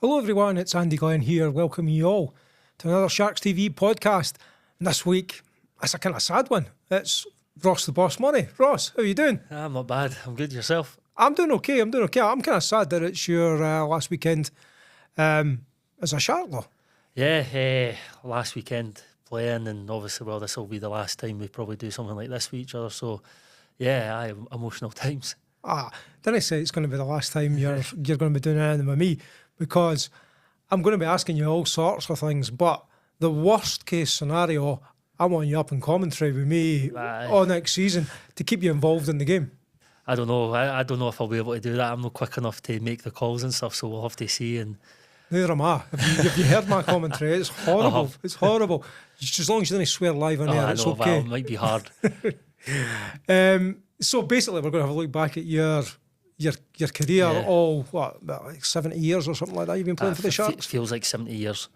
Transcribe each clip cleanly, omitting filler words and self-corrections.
Hello everyone, it's Andy Glenn here, welcoming you all to another Sharks TV podcast. And this week, it's a kind of sad one. It's Ross the Boss Money. Ross, how are you doing? I'm not bad. I'm good. Yourself? I'm doing okay. I'm kind of sad that it's your last weekend as a Shark, though. Yeah, last weekend playing, and obviously, well, this will be the last time we probably do something like this with each other. So, yeah, emotional times. Didn't I say it's going to be the last time you're going to be doing anything with me? Because I'm going to be asking you all sorts of things, but the worst case scenario, I want you up in commentary with me all next season to keep you involved in the game. I don't know. I don't know if I'll be able to do that. I'm not quick enough to make the calls and stuff, so we'll have to see. And neither am I. Have you heard my commentary? It's horrible. It's horrible. Just as long as you don't swear live on air, it's okay. Well, it might be hard. So basically, we're going to have a look back at your career, all like 70 years or something like that. You've been playing for the Sharks. It feels like 70 years.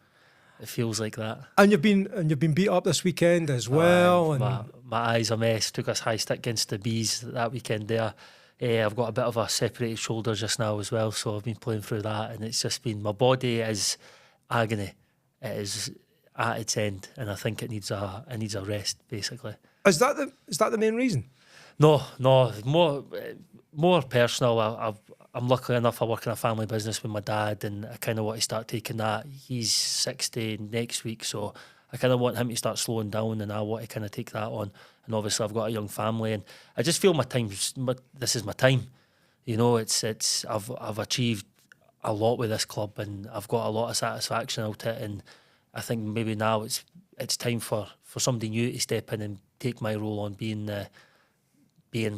It feels like that. And you've been beat up this weekend as well. My eyes a mess. Took us high stick against the Bees that weekend there. I've got a bit of a separated shoulder just now as well, so I've been playing through that, and it's just been, my body is agony. It is at its end, and I think it needs a rest, basically. Is that the main reason? No, more personal. I'm lucky enough, I work in a family business with my dad, and I kind of want to start taking that. He's 60 next week, so I kind of want him to start slowing down, and I want to kind of take that on. And obviously I've got a young family, and I just feel this is my time. You know, I've achieved a lot with this club, and I've got a lot of satisfaction out of it, and I think maybe now it's time for somebody new to step in and take my role on being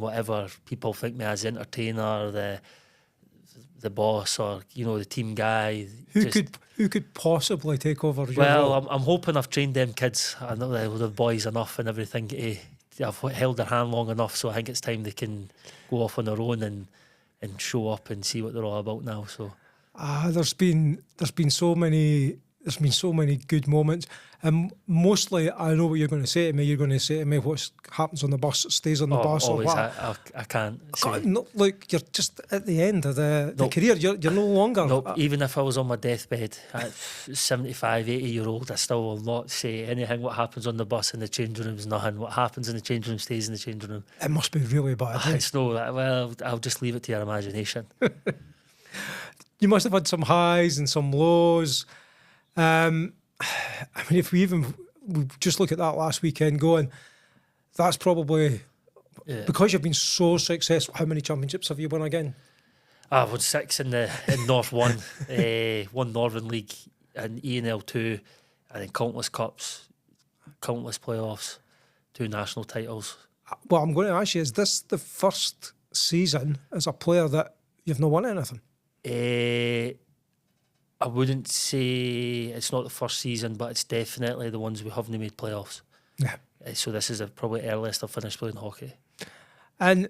whatever people think me as, the entertainer, the boss, or the team guy. Who could possibly take over your role? Well, I'm hoping I've trained them kids. I know the boys enough and everything. I've held their hand long enough, so I think it's time they can go off on their own and show up and see what they're all about now. So there's been so many good moments, and mostly I know what you're going to say to me. You're going to say to me, what happens on the bus stays on the bus. Always, or what? I can't say. God, no, look, you're just at the end of the career. You're no longer. Nope. Even if I was on my deathbed at 75, 80-year-old, I still will not say anything. What happens on the bus in the changing room is nothing. What happens in the changing room stays in the changing room. It must be really bad. It's no, well, I'll just leave it to your imagination. You must have had some highs and some lows. I mean, if we just look at that last weekend going, that's probably because you've been so successful. How many championships have you won again? I've won 6 in North 1, one Northern League, and ENL 2, and then countless cups, countless playoffs, 2 national titles. Well, I'm going to ask you, is this the first season as a player that you've not won anything? I wouldn't say it's not the first season, but it's definitely the ones we haven't made playoffs. Yeah. So this is probably the earliest I've finished playing hockey. And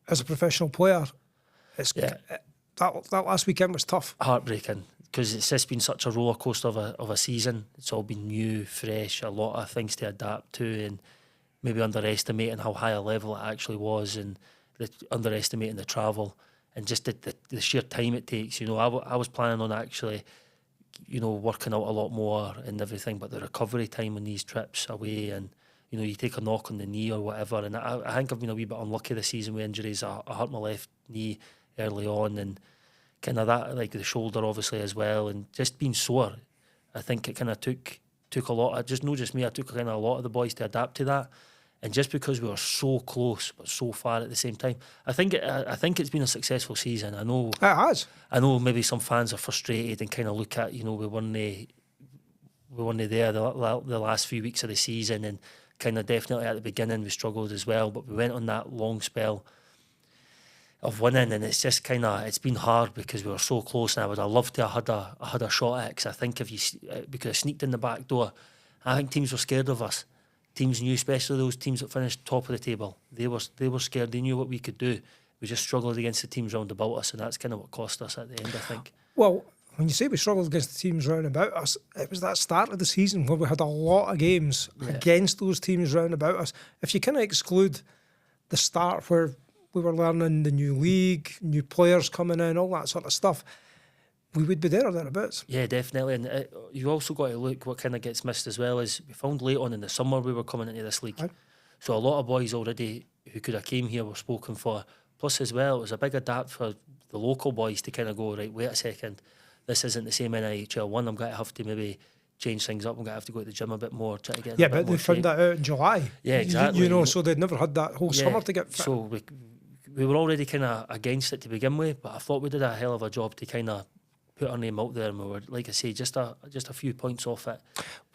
as a professional player, that last weekend was tough. Heartbreaking, because it's just been such a roller coaster of a season. It's all been new, fresh, a lot of things to adapt to, and maybe underestimating how high a level it actually was, and underestimating the travel. And just the sheer time it takes, I was planning on actually, working out a lot more and everything, but the recovery time on these trips away, and you take a knock on the knee or whatever, and I think I've been a wee bit unlucky this season with injuries. I hurt my left knee early on, and kind of that, like the shoulder obviously as well, and just being sore. I think it kind of took a lot. Not just me. I took kind of a lot of the boys to adapt to that. And just because we were so close but so far at the same time, I think it's been a successful season. I know it has. I know maybe some fans are frustrated and kind of look at we weren't there the last few weeks of the season, and kind of definitely at the beginning we struggled as well. But we went on that long spell of winning, and it's just it's been hard because we were so close. And I would have loved to have had a shot at it, because I think because I sneaked in the back door, I think teams were scared of us. Teams knew, especially those teams that finished top of the table. They were scared. They knew what we could do. We just struggled against the teams round about us, and that's kind of what cost us at the end, I think. Well, when you say we struggled against the teams round about us, it was that start of the season where we had a lot of games against those teams round about us. If you kind of exclude the start where we were learning the new league, new players coming in, all that sort of stuff, we would be there or thereabouts. Yeah, definitely. And you also got to look what kind of gets missed as well is we found late on in the summer we were coming into this league. Aye. So a lot of boys already who could have came here were spoken for. Plus as well, it was a big adapt for the local boys to kind of go, right, wait a second, this isn't the same NIHL 1. I'm going to have to maybe change things up. I'm going to have to go to the gym a bit more, try to get in Yeah, a bit but more they found shape. that out in July. Yeah, exactly. You know, so they'd never had that whole summer to get fit. So we were already kind of against it to begin with, but I thought we did a hell of a job to kind of put our name out there, and we were, like I say, just a few points off it.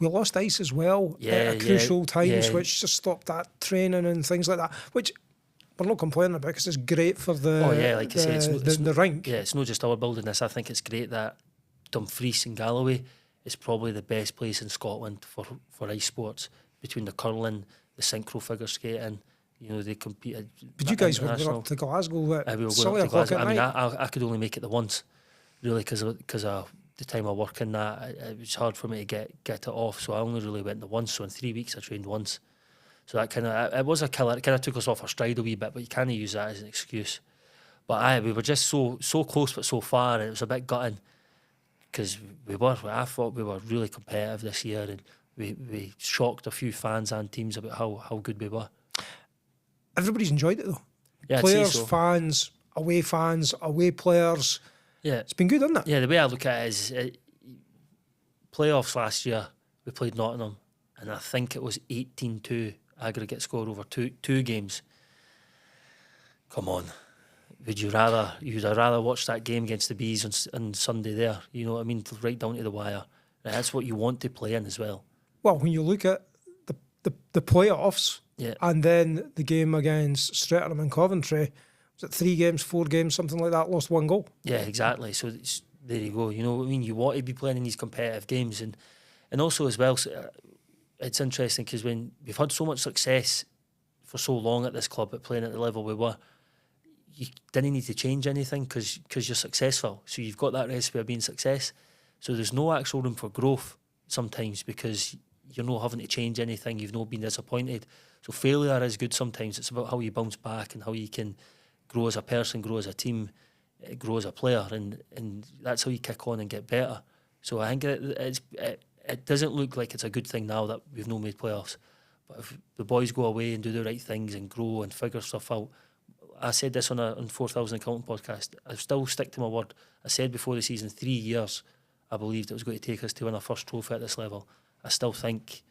We lost ice as well at crucial times, which just stopped that training and things like that, which we're not complaining about because it's great for the Like I say, the rink. Yeah, it's not just our building this. I think it's great that Dumfries and Galloway is probably the best place in Scotland for ice sports, between the curling, the synchro figure skating. You know, they compete. But you guys were going up to Glasgow at we were silly going up to o'clock Glasgow. at I mean, night. I could only make it the once, really, because of the time I work in that. It was hard for me to get it off, so I only really went the once. So in 3 weeks, I trained once. So that kind of, it was a killer. It kind of took us off our stride a wee bit, but you can't use that as an excuse. But we were just so close but so far, and it was a bit gutting because I thought we were really competitive this year, and we shocked a few fans and teams about how good we were. Everybody's enjoyed it though. Yeah, Players, I'd say so. fans, away players. Yeah, It's been good, hasn't it? yeah. The way I look at it is, playoffs last year we played Nottingham, and I think it was 18-2 aggregate score over two games. Come on. You'd have rather watch that game against the Bees on Sunday there, you know what I mean, right down to the wire. That's what you want to play in as well. Well, when you look at the playoffs Yeah. and then the game against Streatham and Coventry, was it 3 games, 4 games, something like that, lost 1 goal? Yeah, exactly. So there you go. You know what I mean? You want to be playing in these competitive games. And also as well, it's interesting because when we've had so much success for so long at this club at playing at the level we were, you didn't need to change anything because you're successful. So you've got that recipe of being success. So there's no actual room for growth sometimes because you're not having to change anything. You've not been disappointed. So failure is good sometimes. It's about how you bounce back and how you can grow as a person, grow as a team, grow as a player, and that's how you kick on and get better. So I think it doesn't look like it's a good thing now that we've not made playoffs. But if the boys go away and do the right things and grow and figure stuff out, I said this on 4,000 Accounting podcast, I still stick to my word. I said before the season, 3 years, I believed it was going to take us to win our first trophy at this level. I still think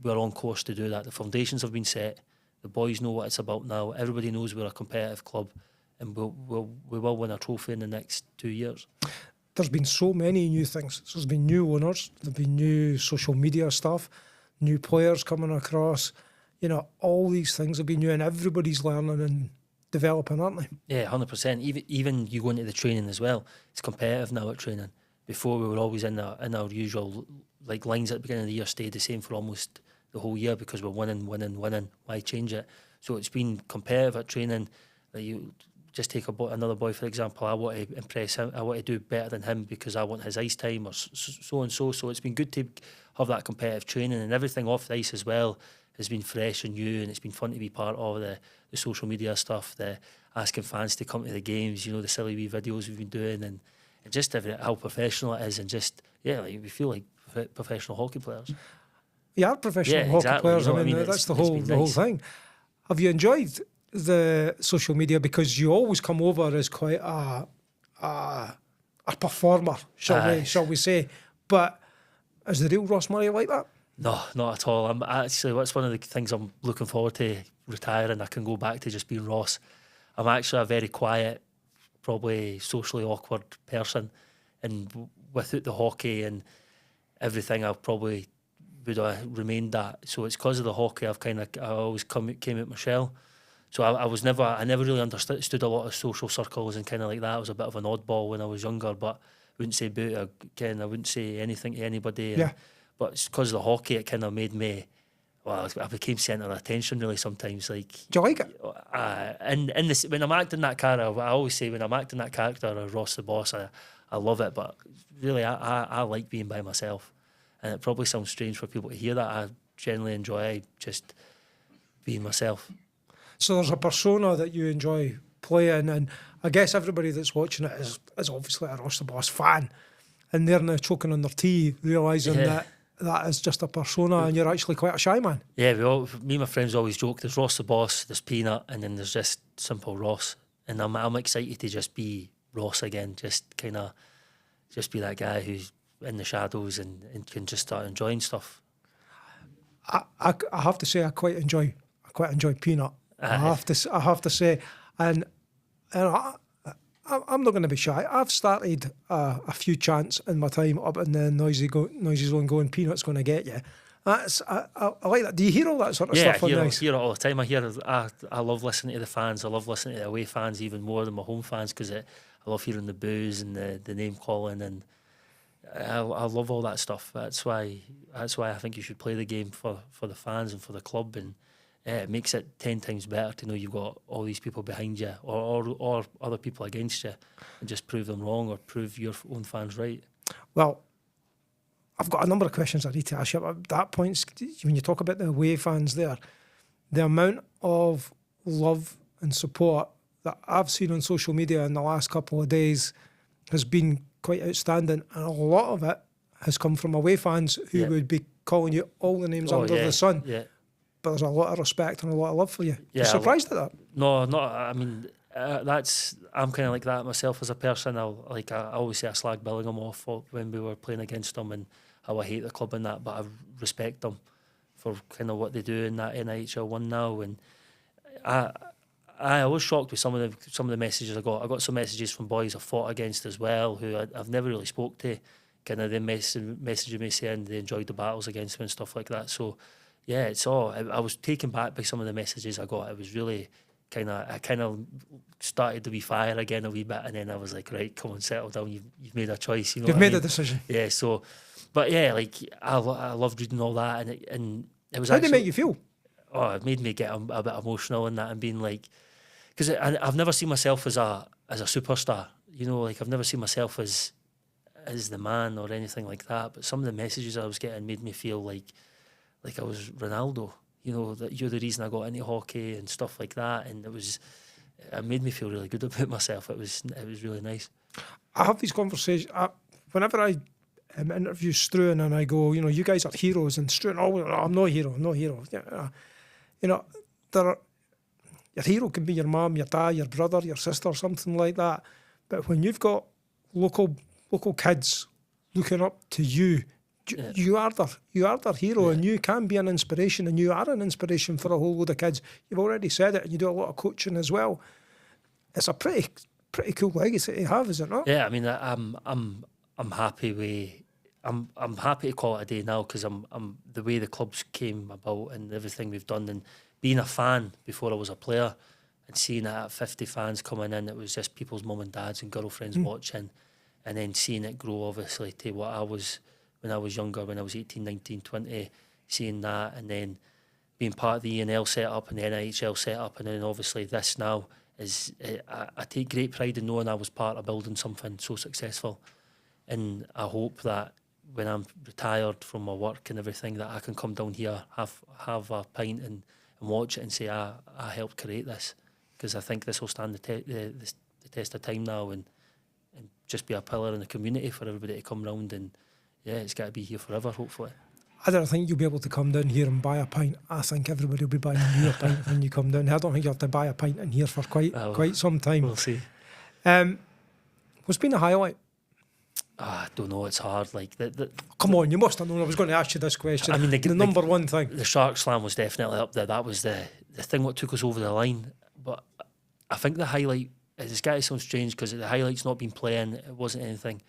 we're on course to do that. The foundations have been set. The boys know what it's about now. Everybody knows we're a competitive club, and we will win a trophy in the next 2 years. There's been so many new things. So there's been new owners, there's been new social media stuff, new players coming across. You know, all these things have been new, and everybody's learning and developing, aren't they? Yeah, 100%. Even you go into the training as well. It's competitive now at training. Before we were always in our usual like lines at the beginning of the year stayed the same for almost the whole year because we're winning. Why change it? So it's been competitive at training. Like you just take another boy for example. I want to impress him. I want to do better than him because I want his ice time or so and so. So it's been good to have that competitive training, and everything off the ice as well has been fresh and new, and it's been fun to be part of the social media stuff, the asking fans to come to the games, you know, the silly wee videos we've been doing, and just how professional it is, and just like we feel like professional hockey players. You are professional hockey exactly. players. You know I mean, what that's the It's whole been the whole nice. thing. Have you enjoyed the social media, because you always come over as quite a performer, shall we say? But is the real Ross Murray like that? No, not at all. I'm actually, that's one of the things I'm looking forward to retiring. I can go back to just being Ross. I'm actually a very quiet, probably socially awkward person, and without the hockey and everything, I probably would have remained that. So it's because of the hockey I always came out my shell. So I never really understood a lot of social circles and kind of like that. I was a bit of an oddball when I was younger, but I wouldn't say boo again. I wouldn't say anything to anybody. Yeah. But it's because of the hockey, it kind of made me. Well, I became centre of attention really sometimes. Like, Do you like it? in this, when I'm acting that character, I always say when I'm acting that character of Ross the Boss, I love it. But really, I like being by myself, and it probably sounds strange for people to hear that. I generally enjoy just being myself. So there's a persona that you enjoy playing, and I guess everybody that's watching it is obviously a Ross the Boss fan, and they're now choking on their tea, realising that is just a persona, and you're actually quite a shy man. Yeah, me and my friends always joke, there's Ross the Boss, there's Peanut, and then there's just simple Ross. And I'm excited to just be Ross again, just kind of just be that guy who's in the shadows and can just start enjoying stuff. I have to say I quite enjoy Peanut. I have to say, and I'm not going to be shy. I've started a few chants in my time up in the noisy zone going, Peanut's going to get you. I like that. Do you hear all that sort of stuff? Yeah, I hear it all the time. I love listening to the fans. I love listening to the away fans even more than my home fans, because I love hearing the boos and the name calling, and I love all that stuff. That's why I think you should play the game for the fans and for the club, and it makes it 10 times better to know you've got all these people behind you or other people against you, and just prove them wrong or prove your own fans right. Well, I've got a number of questions I need to ask you at that point. When you talk about the away fans there, the amount of love and support that I've seen on social media in the last couple of days has been quite outstanding, and a lot of it has come from away fans who would be calling you all the names under the sun. Yeah. But there's a lot of respect and a lot of love for you. Yeah, you're surprised at that? No, not. I mean, I'm kind of like that myself as a person. I always say I slag Billingham off when we were playing against them and how I hate the club and that, but I respect them for kind of what they do in that NIHL 1 now. And I was shocked with some of the messages I got. I got some messages from boys I fought against as well, who I've never really spoke to. Kind of them messaging me saying they enjoyed the battles against me and stuff like that. So yeah, it's all. I was taken back by some of the messages I got. It was really I kind of started to be fire again a wee bit, and then I was like, right, come on, settle down. You've made a choice. You know, you've made a decision. Yeah. So, but yeah, like I loved reading all that, and it was. How did it make you feel? Oh, it made me get a bit emotional in that, and being like, because I've never seen myself as a superstar. You know, like I've never seen myself as the man or anything like that. But some of the messages I was getting made me feel like I was Ronaldo. You know, that you're the reason I got into hockey and stuff like that, and it made me feel really good about myself. It was really nice. I have these conversations whenever I interview Struan, and I go, you know, you guys are heroes, and Struan, oh, I'm no hero. Yeah, you know, your hero can be your mum, your dad, your brother, your sister, something like that. But when you've got local kids looking up to you, you are their hero, and you can be an inspiration, and you are an inspiration for a whole load of kids. You've already said it, and you do a lot of coaching as well. It's a pretty cool legacy to have, is it not? Yeah, I mean, I'm happy with. I'm happy to call it a day now, because I'm the way the clubs came about and everything we've done, and being a fan before I was a player, and seeing it at 50 fans coming in, it was just people's mum and dads and girlfriends watching, and then seeing it grow obviously to what I was when I was younger, when I was 18, 19, 20, seeing that, and then being part of the ENL setup and the NIHL setup, and then obviously this now is, I take great pride in knowing I was part of building something so successful, and I hope that when I'm retired from my work and everything, that I can come down here, have a pint and watch it and say I helped create this, because I think this will stand the test of time now, and just be a pillar in the community for everybody to come round, and yeah, it's got to be here forever, hopefully. I don't think you'll be able to come down here and buy a pint. I think everybody will be buying you a pint when you come down. I don't think you have to buy a pint in here for quite some time. We'll see. What's been the highlight? I don't know, it's hard. Like come on, you must have known I was going to ask you this question. I mean, the number one thing. The Shark Slam was definitely up there. That was the thing what took us over the line. But I think the highlight, it's got to sound strange, because the highlight's not been playing, it wasn't anything.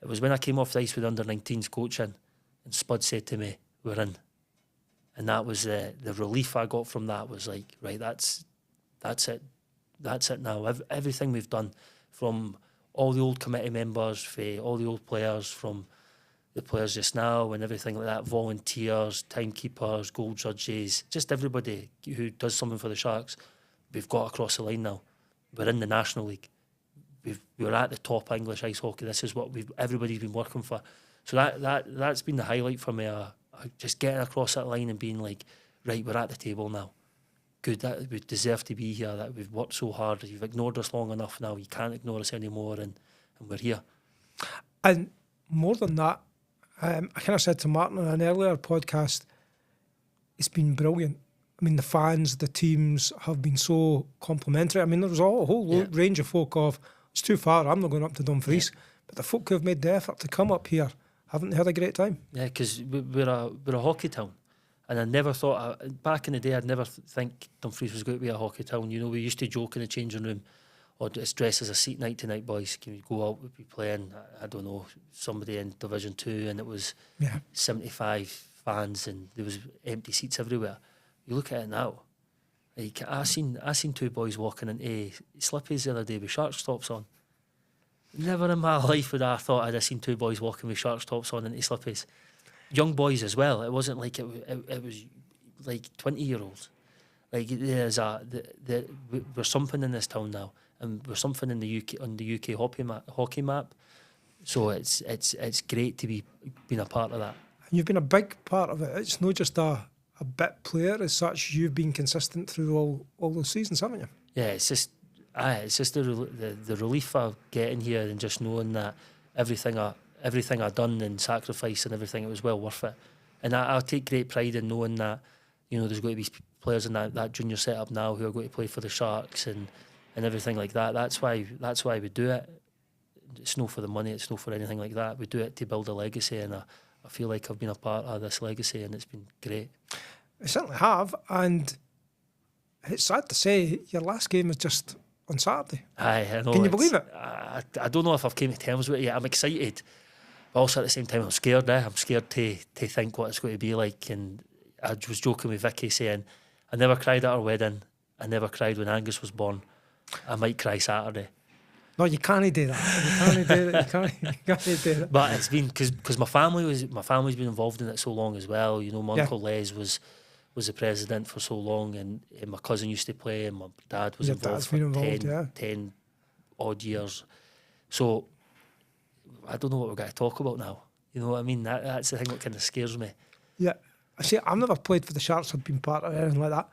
It was when I came off the ice with under-19s coaching, and Spud said to me, we're in. And that was the relief I got from that, was like, right, that's it. That's it now. Everything we've done, from all the old committee members, for all the old players, from the players just now and everything like that, volunteers, timekeepers, goal judges, just everybody who does something for the Sharks, we've got across the line now. We're in the National League. We're at the top of English ice hockey. This is what everybody's been working for. So that's been the highlight for me. Just getting across that line and being like, right, we're at the table now. good, that we deserve to be here, that we've worked so hard, you've ignored us long enough now, you can't ignore us anymore, and we're here. And more than that, I kind of said to Martin on an earlier podcast, it's been brilliant. I mean, the fans, the teams have been so complimentary. I mean, there was a whole range of folk of, it's too far, I'm not going up to Dumfries. Yeah. But the folk who have made the effort to come up here, haven't they had a great time? Yeah, because we're a hockey town. And I never thought, back in the day, I'd never think Dumfries was going to be a hockey town. You know, we used to joke in the changing room, or it's dressed as a seat night tonight, boys. Can we go out, we'd be playing, I don't know, somebody in Division 2, and it was 75 fans, and there was empty seats everywhere. You look at it now, like I seen two boys walking into Slippies the other day with Sharks tops on. Never in my life would I have thought I'd have seen two boys walking with Sharks tops on into Slippies. Young boys as well. It wasn't like it was like 20-year-olds. Like we're something in this town now, and we're something in the UK on the UK hockey map. So it's great to be being a part of that. And you've been a big part of it. It's not just a bit player as such. You've been consistent through all those seasons, haven't you? Yeah, it's just the relief of getting here and just knowing that everything I've done and sacrifice and everything, it was well worth it. And I take great pride in knowing that, you know, there's going to be players in that junior setup now who are going to play for the Sharks and everything like that. That's why we do it. It's not for the money, it's not for anything like that. We do it to build a legacy, and I feel like I've been a part of this legacy, and it's been great. I certainly have, and it's sad to say your last game is just on Saturday. Aye, I know. Can you believe it? I don't know if I've came to terms with it yet. I'm excited, but also at the same time I'm scared. I'm scared to think what it's going to be like. And I was joking with Vicky saying, I never cried at our wedding. I never cried when Angus was born. I might cry Saturday. No, you can't do that. You can't do it. You can't do it. But it's been because my family's been involved in it so long as well. You know, my uncle Les was the president for so long, and my cousin used to play, and my dad was involved for 10 odd years. So I don't know what we're going to talk about now. You know what I mean? That's the thing that kind of scares me. Yeah. I see, I've never played for the Sharks or been part of anything like that.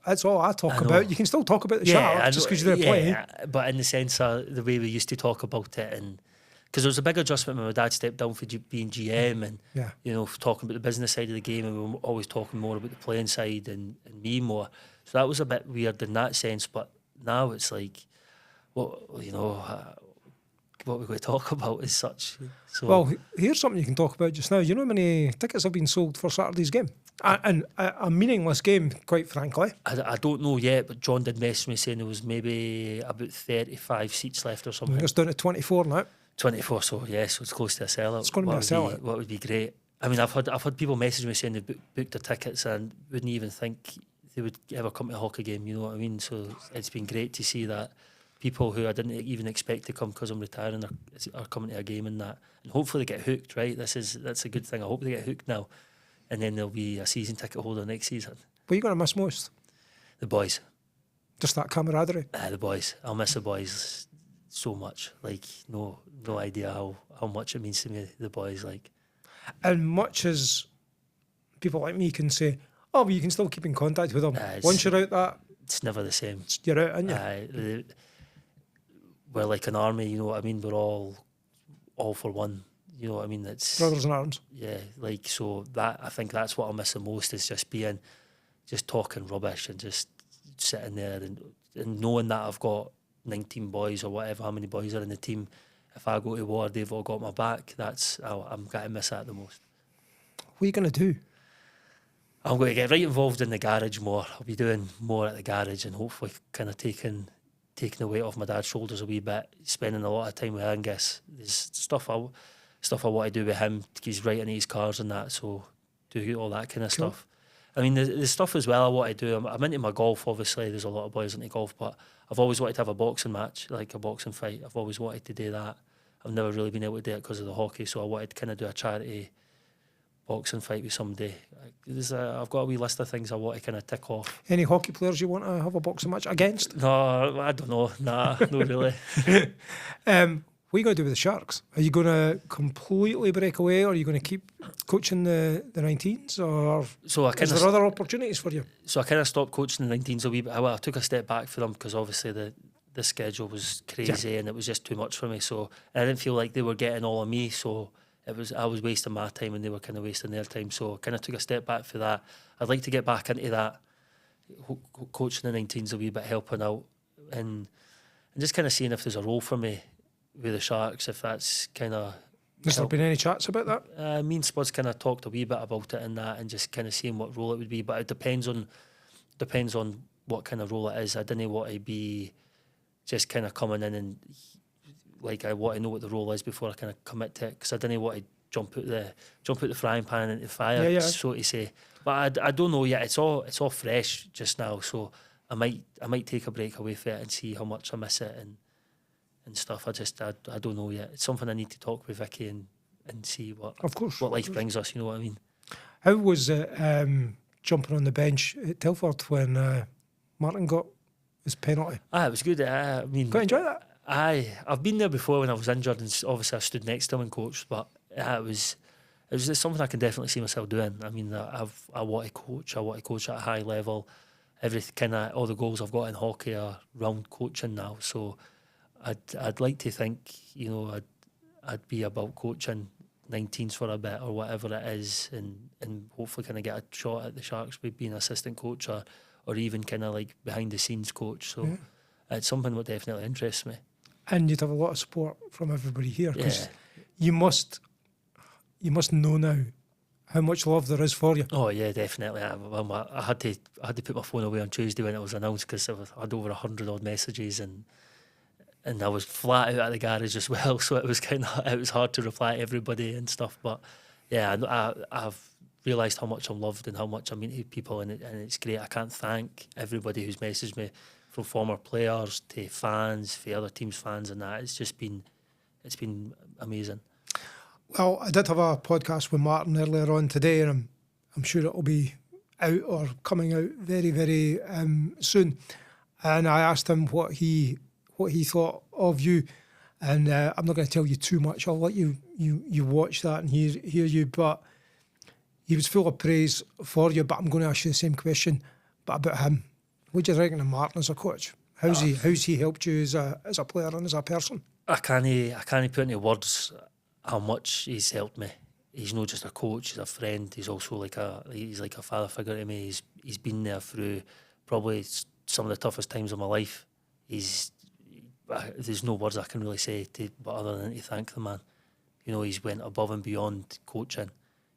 That's all I talk about. You can still talk about the Sharks just because you're there playing. But in the sense of the way we used to talk about it, and because there was a big adjustment when my dad stepped down for being GM and you know, talking about the business side of the game, and we were always talking more about the playing side and me more. So that was a bit weird in that sense. But now it's like, what we're going to talk about is such. So, well, here's something you can talk about just now. You know how many tickets have been sold for Saturday's game? And a meaningless game, quite frankly. I don't know yet, but John did message me saying there was maybe about 35 seats left or something. It's down to 24 now. 24, so yes, so it's close to a sellout. It's going to be a sellout. What would be great? I mean, I've had people message me saying they booked their tickets and wouldn't even think they would ever come to a hockey game. You know what I mean? So it's been great to see that people who I didn't even expect to come because I'm retiring are coming to a game and that, and hopefully they get hooked. Right? That's a good thing. I hope they get hooked now, and then there'll be a season ticket holder next season. What are you going to miss most? The boys. Just that camaraderie. The boys. I'll miss the boys so much. Like no idea how much it means to me. The boys, like. And much as people like me can say, oh, but you can still keep in contact with them. Once you're out that, it's never the same. You're out, aren't you? We're like an army, you know what I mean? We're all for one. You know what I mean? It's brothers in arms. Yeah, like so that I think that's what I miss the most is just talking rubbish and just sitting there and knowing that I've got 19 boys or whatever, how many boys are in the team. If I go to war, they've all got my back. I'm going to miss that the most. What are you going to do? I'm going to get right involved in the garage more. I'll be doing more at the garage and hopefully kind of taking the weight off my dad's shoulders a wee bit, spending a lot of time with Angus. There's stuff I want to do with him. He's writing his cars and that, so do all that kind of stuff. I mean, the stuff as well I want to do. I'm into my golf, obviously. There's a lot of boys into golf, but I've always wanted to have a boxing match, like a boxing fight. I've always wanted to do that. I've never really been able to do it because of the hockey, so I wanted to kind of do a charity boxing fight with somebody. I've got a wee list of things I want to kind of tick off. Any hockey players you want to have a boxing match against? No, I don't know. Nah, not really. What are you going to do with the Sharks? Are you going to completely break away, or are you going to keep coaching the 19s, or So I is kind there of other opportunities for you? stopped coaching the 19s a wee bit. I took a step back for them because obviously the schedule was crazy and it was just too much for me. So I didn't feel like they were getting all of me. So I was wasting my time and they were kind of wasting their time. So I kind of took a step back for that. I'd like to get back into that, coaching the 19s a wee bit, helping out, and just kind of seeing if there's a role for me with the Sharks, if that's kind of. Has there been any chats about that? Me and Spuds kind of talked a wee bit about it and that, and just kind of seeing what role it would be. But it depends on what kind of role it is. I didn't want to be just kind of coming in and like I want to know what the role is before I kind of commit to it, because I didn't want to jump out the frying pan into the fire, so to say. But I don't know yet. It's all fresh just now, so I might take a break away from it and see how much I miss it and stuff. I don't know yet. It's something I need to talk with Vicky and see what life brings us. You know what I mean? How was it jumping on the bench at Telford when Martin got his penalty? It was good. I mean, quite enjoy that. I've been there before when I was injured, and obviously I stood next to him and coached. But it was just something I can definitely see myself doing. I mean, I want to coach. I want to coach at a high level. All the goals I've got in hockey are round coaching now. So I'd like to think, you know, I'd be about coaching 19s for a bit or whatever it is, and hopefully kind of get a shot at the Sharks with being assistant coach or even kind of like behind the scenes coach. So it's something that definitely interests me. And you'd have a lot of support from everybody here, because you must know now how much love there is for you. Oh yeah, definitely. I had to put my phone away on Tuesday when it was announced, because I had over 100 odd messages and I was flat out at the garage as well, so it was hard to reply to everybody and stuff. But yeah, I've realised how much I'm loved and how much I mean to people, and it's great. I can't thank everybody who's messaged me, from former players to fans, for other teams' fans, and that. It's been amazing. Well, I did have a podcast with Martin earlier on today, and I'm sure it'll be out or coming out very, very soon. And I asked him what he thought of you, and I'm not going to tell you too much. I'll let you watch that and hear you. But he was full of praise for you. But I'm going to ask you the same question, but about him. What do you reckon of Martin as a coach? How's he helped you as a player and as a person? I can't put into words how much he's helped me. He's not just a coach; he's a friend. He's also like a father figure to me. He's been there through probably some of the toughest times of my life. There's no words I can really say but other than to thank the man. You know, he's went above and beyond coaching.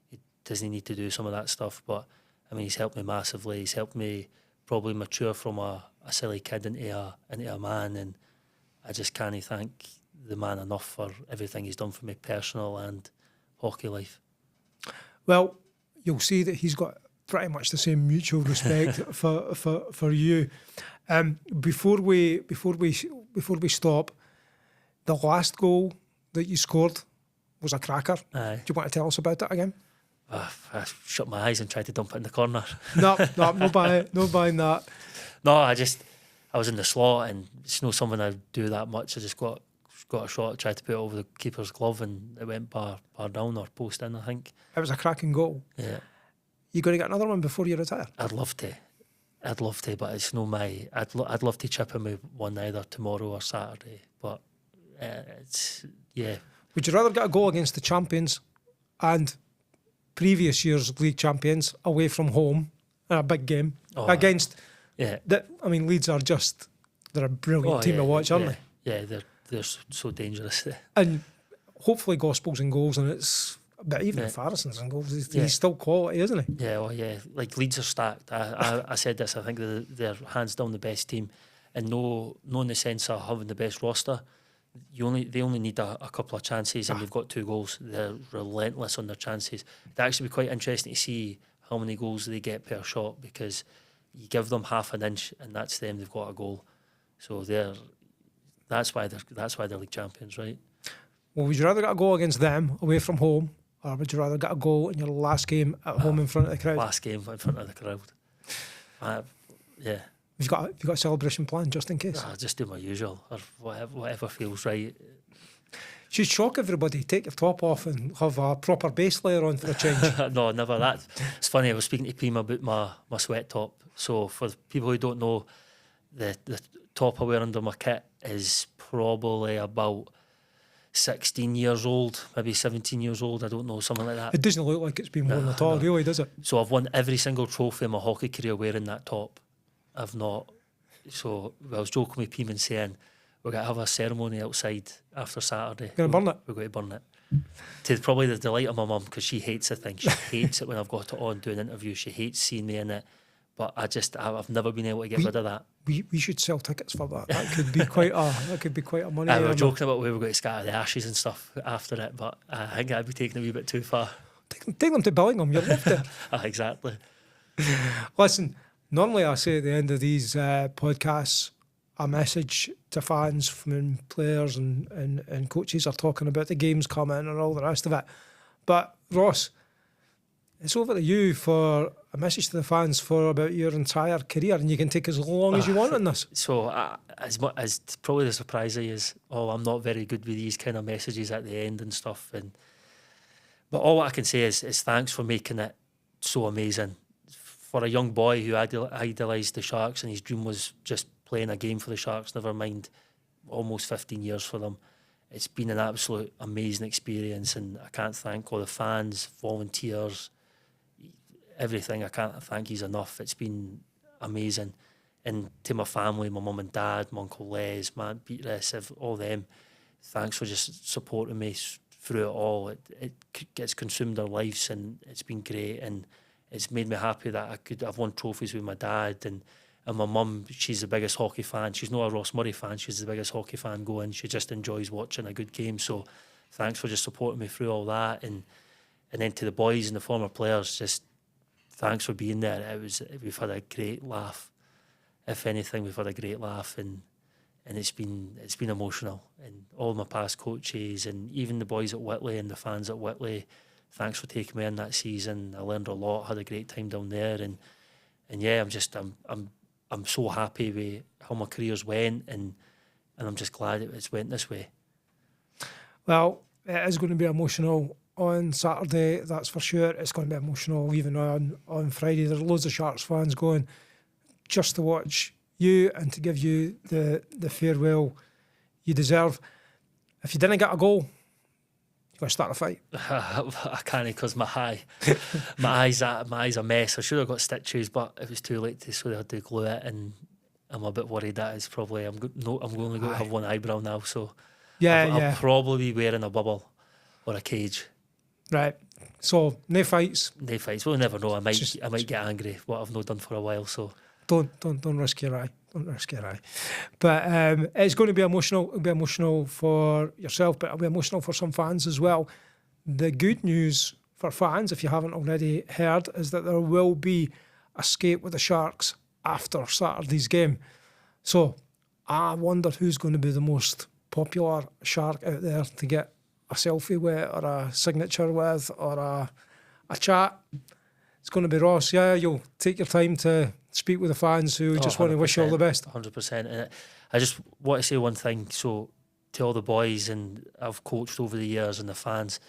He doesn't need to do some of that stuff, but I mean, he's helped me massively. He's helped me probably mature from a silly kid into a man, and I just can't thank the man enough for everything he's done for me, personal and hockey life. Well, you'll see that he's got pretty much the same mutual respect for you. Before we stop, the last goal that you scored was a cracker. Aye. Do you want to tell us about that again? I shut my eyes and tried to dump it in the corner. No buying that. No, I was in the slot, and it's not something I do that much. I just got a shot, tried to put it over the keeper's glove, and it went bar down or post in, I think. It was a cracking goal. Yeah. You going to get another one before you retire? I'd love to, but it's no my. I'd love to chip in with one either tomorrow or Saturday, but Would you rather get a goal against the champions and previous year's league champions away from home in a big game against? Yeah. Leeds are they're a brilliant team to watch, aren't they? Yeah, they're so dangerous. And hopefully Gospel's in goals, and but even Farrison's in goals. He's still quality, isn't he? Yeah, well, yeah. Like, Leeds are stacked. I said this. I think they're hands down the best team, and no in the sense of having the best roster. They only need a couple of chances, and they've got 2 goals. They're relentless on their chances. It'd actually be quite interesting to see how many goals they get per shot, because you give them half an inch, and that's them. They've got a goal. So that's why they're league champions, right? Well, would you rather get a goal against them away from home, or would you rather get a goal in your last game at home in front of the crowd? Last game in front of the crowd. Yeah. You've got a celebration plan just in case. I just do my usual, or whatever feels right. Should shock everybody, take your top off and have a proper base layer on for a change. No, never that. It's funny, I was speaking to Pima about my sweat top. So for people who don't know, the top I wear under my kit is probably about 16 years old, maybe 17 years old, I don't know, something like that. It doesn't look like it's been worn at all, really, does it? So I've won every single trophy in my hockey career wearing that top. I've not. So I was joking with Pima and saying, we're going to have a ceremony outside after Saturday. Going to burn it? We're going to burn it. To probably the delight of my mum, because she hates the thing. She hates it when I've got it on doing interviews. She hates seeing me in it. But I've never been able to get rid of that. We should sell tickets for that. That could be quite a money. We were joking about where we're going to scatter the ashes and stuff after it, but I think I'd be taking a wee bit too far. Take them to Billingham. You're left there. Exactly. Listen, normally I say at the end of these podcasts, a message to fans from players and coaches are talking about the games coming and all the rest of it. But Ross, it's over to you for a message to the fans for about your entire career, and you can take as long as you want on this. So as probably the surprise is, I'm not very good with these kind of messages at the end and stuff. But all I can say is thanks for making it so amazing. For a young boy who idolised the Sharks and his dream was just playing a game for the Sharks, never mind almost 15 years for them. It's been an absolute amazing experience, and I can't thank all the fans, volunteers, everything. I can't thank you enough. It's been amazing. And to my family, my mum and dad, my Uncle Les, my Aunt Beatrice, all them, thanks for just supporting me through it all. It gets consumed their lives, and it's been great. And it's made me happy that I've won trophies with my dad, and my mum, she's the biggest hockey fan. She's not a Ross Murray fan, she's the biggest hockey fan going. She just enjoys watching a good game. So thanks for just supporting me through all that. And then to the boys and the former players, just thanks for being there. We've had a great laugh. If anything, we've had a great laugh, and it's been emotional. And all my past coaches and even the boys at Whitley and the fans at Whitley, thanks for taking me in that season. I learned a lot, had a great time down there, and yeah, I'm so happy with how my career's went, and I'm just glad it's went this way. Well, it is going to be emotional on Saturday, that's for sure. It's going to be emotional even on Friday. There's loads of Sharks fans going just to watch you and to give you the farewell you deserve. If you didn't get a goal, you're going to start a fight. I can't, because my eyes a mess. I should have got stitches, but it was too late so they had to glue it, and I'm a bit worried that it's probably I'm only going to have one eyebrow now, so I'll probably be wearing a bubble or a cage. Right. So no fights. No fights. We'll never know. I might get angry. What I've not done for a while. So don't risk your eye. Don't risk your eye. But it's going to be emotional. It'll be emotional for yourself, but it'll be emotional for some fans as well. The good news for fans, if you haven't already heard, is that there will be a skate with the Sharks after Saturday's game. So I wonder who's going to be the most popular Shark out there to get a selfie with, or a signature with, or a chat. It's going to be Ross. Yeah, you'll take your time to speak with the fans who just want to wish you all the best. 100%. And I just want to say one thing. So to all the boys and I've coached over the years and the fans,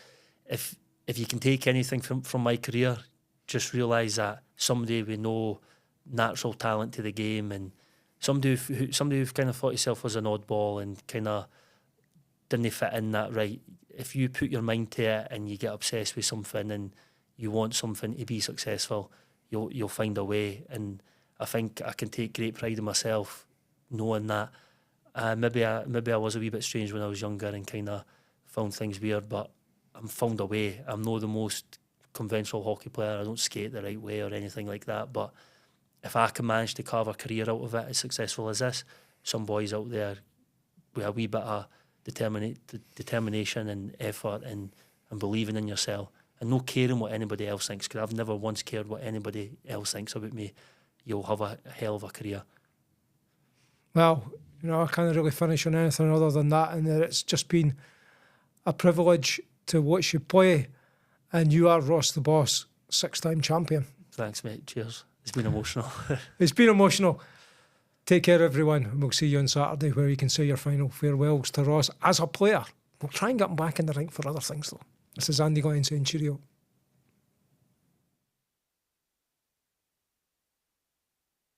if you can take anything from my career, just realise that somebody with no natural talent to the game, and somebody who've kind of thought yourself was an oddball and kind of didn't fit in that right. If you put your mind to it and you get obsessed with something and you want something to be successful, you'll find a way. And I think I can take great pride in myself knowing that. Maybe I was a wee bit strange when I was younger and kind of found things weird, but I'm found a way. I'm not the most conventional hockey player. I don't skate the right way or anything like that. But if I can manage to carve a career out of it as successful as this, some boys out there with a wee bit of determination and effort and believing in yourself and not caring what anybody else thinks, because I've never once cared what anybody else thinks about me, you'll have a hell of a career. Well, I can't really finish on anything other than that, and it's just been a privilege to watch you play, and you are Ross the Boss, 6-time champion. Thanks, mate. Cheers. It's been emotional. It's been emotional. Take care, everyone, and we'll see you on Saturday, where you can say your final farewells to Ross as a player, We'll try and get him back in the ring for other things, though. This is Andy Glenn saying cheerio.